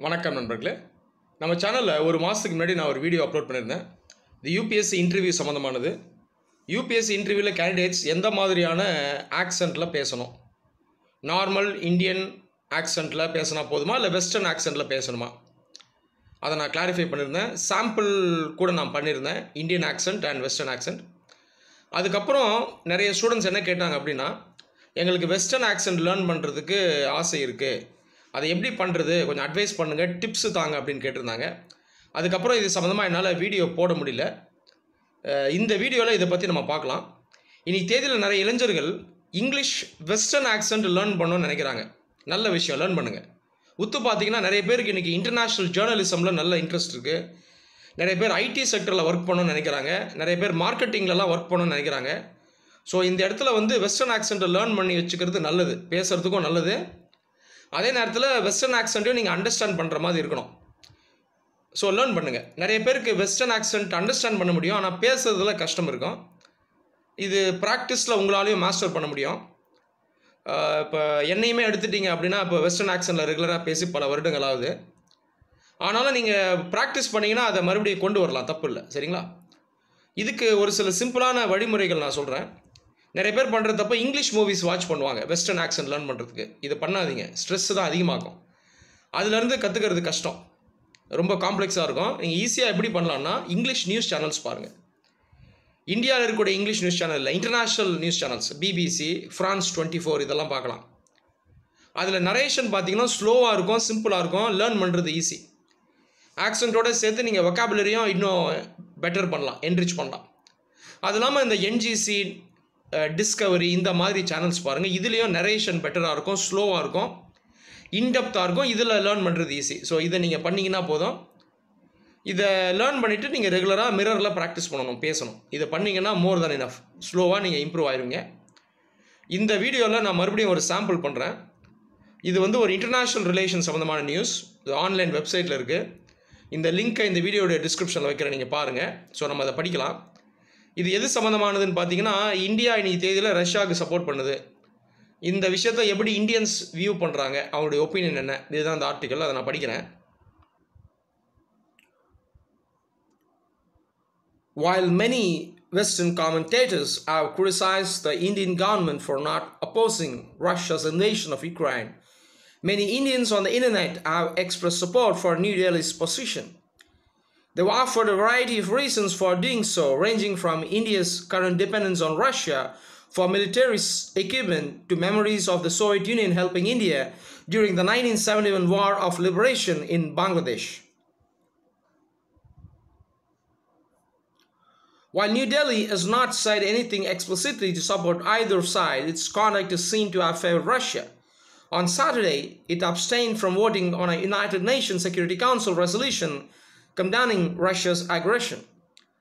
வணக்கம் நண்பர்களே. நம்ம சேனலில் ஒரு மாதத்துக்கு முன்னாடி நான் ஒரு வீடியோ அப்லோட் பண்ணியிருந்தேன். இது யூபிஎஸ்சி இன்டர்வியூ சம்மந்தமானது. யூபிஎஸ்சி இன்டர்வியூவில் கேண்டிடேட்ஸ் எந்த மாதிரியான ஆக்சென்ட்டில் பேசணும், நார்மல் இந்தியன் ஆக்சென்ட்டில் பேசினா போதுமா இல்லை வெஸ்டர்ன் ஆக்சென்ட்டில் பேசணுமா, அதை நான் கிளாரிஃபை பண்ணியிருந்தேன். சாம்பிள் கூட நான் பண்ணியிருந்தேன், Indian accent and western accent. அதுக்கப்புறம் நிறைய ஸ்டூடெண்ட்ஸ் என்ன கேட்டாங்க அப்படின்னா, எங்களுக்கு வெஸ்டர்ன் ஆக்சென்ட் லேர்ன் பண்ணுறதுக்கு ஆசை இருக்குது, அதை எப்படி பண்ணுறது, கொஞ்சம் அட்வைஸ் பண்ணுங்கள், டிப்ஸு தாங்க அப்படின்னு கேட்டிருந்தாங்க. அதுக்கப்புறம் இது சம்மந்தமாக என்னால் வீடியோ போட முடியல. இந்த வீடியோவில் இதை பற்றி நம்ம பார்க்கலாம். இன்றைக்கி தேதியில் நிறைய இளைஞர்கள் இங்கிலீஷ் வெஸ்டர்ன் ஆக்சென்ட் லேர்ன் பண்ணணும்னு நினைக்கிறாங்க. நல்ல விஷயம், லேர்ன் பண்ணுங்கள். உத்து பார்த்தீங்கன்னா நிறைய பேருக்கு இன்றைக்கி இன்டர்நேஷ்னல் ஜேர்னலிசமில் நல்ல இன்ட்ரெஸ்ட் இருக்குது. நிறைய பேர் ஐடி செக்டரில் ஒர்க் பண்ணணும்னு நினைக்கிறாங்க. நிறைய பேர் மார்க்கெட்டிங்லலாம் ஒர்க் பண்ணணும்னு நினைக்கிறாங்க. ஸோ இந்த இடத்துல வெஸ்டர்ன் ஆக்சென்ட்டை லேர்ன் பண்ணி வச்சுக்கிறது நல்லது, பேசுகிறதுக்கும் நல்லது. அதே நேரத்தில் வெஸ்டர்ன் ஆக்சென்ட்டையும் நீங்கள் அண்டர்ஸ்டாண்ட் பண்ணுற மாதிரி இருக்கணும். ஸோ லேர்ன் பண்ணுங்கள். நிறைய பேருக்கு வெஸ்டர்ன் ஆக்சென்ட் அண்டர்ஸ்டாண்ட் பண்ண முடியும், ஆனால் பேசுறதுல கஷ்டம் இருக்கும். இது ப்ராக்டிஸில் உங்களாலையும் மாஸ்டர் பண்ண முடியும். இப்போ என்னையுமே எடுத்துட்டிங்க அப்படின்னா, இப்போ வெஸ்டர்ன் ஆக்சென்ட்டில் ரெகுலராக பேசி பல வருடங்கள் ஆகுது. ஆனாலும் நீங்கள் ப்ராக்டிஸ் பண்ணிங்கன்னா அதை மறுபடியும் கொண்டு வரலாம், தப்பு இல்லை, சரிங்களா? இதுக்கு ஒரு சில சிம்பிளான வழிமுறைகள் நான் சொல்கிறேன். நிறைய பேர் பண்ணுற தப்ப இங்கிலீஷ் மூவிஸ் வாட்ச் பண்ணுவாங்க வெஸ்டர்ன் ஆக்சென்ட் லேர்ன் பண்ணுறதுக்கு. இது பண்ணாதீங்க, ஸ்ட்ரெஸ் தான் அதிகமாகும். அதுலேருந்து கற்றுக்கிறது கஷ்டம், ரொம்ப காம்ப்ளெக்ஸாக இருக்கும். நீங்கள் ஈஸியாக எப்படி பண்ணலான்னா, இங்கிலீஷ் நியூஸ் சேனல்ஸ் பாருங்கள். இந்தியாவில் இருக்கக்கூடிய இங்கிலீஷ் நியூஸ் சேனலில் international news channels, BBC, France 24 இதெல்லாம் பார்க்கலாம். அதில் நரேஷன் பார்த்தீங்கன்னா ஸ்லோவாக இருக்கும், சிம்பிளாக இருக்கும், லேர்ன் பண்ணுறது ஈஸி. ஆக்சென்ட்டோடு சேர்த்து நீங்கள் வொக்காபுலரியும் இன்னும் பெட்டர் பண்ணலாம், என்ரிச் பண்ணலாம். அது இல்லாமல் இந்த என்ஜிசி, டிஸ்கவரி இந்த மாதிரி சேனல்ஸ் பாருங்கள். இதுலேயும் நரேஷன் பெட்டராக இருக்கும், ஸ்லோவாக இருக்கும், இன்டெப்த்தாக இருக்கும். இதில் லேர்ன் பண்ணுறது ஈஸி. ஸோ இதை நீங்கள் பண்ணிங்கன்னா போதும். இதை லேர்ன் பண்ணிவிட்டு நீங்கள் ரெகுலராக மிரரில் ப்ராக்டிஸ் பண்ணணும், பேசணும். இதை பண்ணிங்கன்னா மோர் தென் இனஃப். ஸ்லோவாக நீங்கள் இம்ப்ரூவ் ஆயிருவீங்க. இந்த வீடியோவில் நான் மறுபடியும் ஒரு சாம்பிள் பண்ணுறேன். இது ஒரு இன்டர்நேஷ்னல் ரிலேஷன் சம்மந்தமான நியூஸ். இது ஆன்லைன் வெப்சைட்டில் இருக்குது. இந்த லிங்க்கை இந்த வீடியோடைய டிஸ்கிரிப்ஷனில் வைக்கிறேன், நீங்கள் பாருங்கள். ஸோ நம்ம அதை படிக்கலாம். இது எது சம்மந்தமானதுன்னு பார்த்தீங்கன்னா, இந்தியா இன்னைக்கு தேதியில் ரஷ்யாவுக்கு சப்போர்ட் பண்ணுது. இந்த விஷயத்தை எப்படி இந்தியன்ஸ் வியூ பண்ணுறாங்க, அவங்களுடைய ஒப்பீனியன் என்ன, இதுதான் இந்த ஆர்டிக்கல். அதை நான் படிக்கிறேன். While many Western commentators have criticized the Indian government for not opposing Russia's invasion of Ukraine, many Indians on the internet have expressed support for New Delhi's position. They've offered a variety of reasons for doing so, ranging from India's current dependence on Russia for military equipment to memories of the Soviet Union helping India during the 1971 War of Liberation in Bangladesh. While New Delhi has not said anything explicitly to support either side, its conduct is seen to have favored Russia. On Saturday, it abstained from voting on a United Nations Security Council resolution condemning Russia's aggression.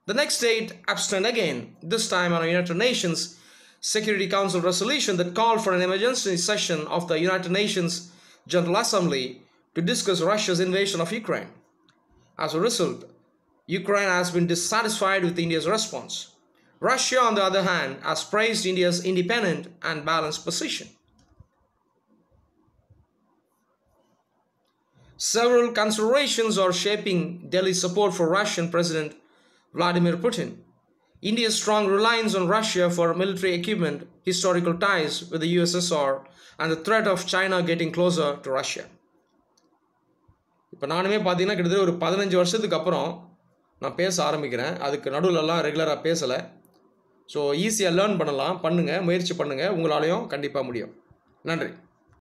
The next day, it abstained again, this time on a United Nations Security Council resolution that called for an emergency session of the United Nations General Assembly to discuss Russia's invasion of Ukraine. As a result, Ukraine has been dissatisfied with India's response. Russia, on the other hand, has praised India's independent and balanced position. Several considerations are shaping Delhi's support for Russian President Vladimir Putin. India's strong reliance on Russia for military equipment, historical ties with the USSR, and the threat of China getting closer to Russia. இப்போ நானுமே பார்த்தீங்கன்னா கிட்டத்தட்ட ஒரு 15 வருஷத்துக்கு அப்புறம் நான் பேச ஆரம்பிக்கிறேன். அதுக்கு நடுவிலலாம் ரெகுலராக பேசலை. ஸோ ஈஸியாக லேர்ன் பண்ணலாம், பண்ணுங்கள், முயற்சி பண்ணுங்கள், உங்களாலையும் கண்டிப்பாக முடியும். நன்றி.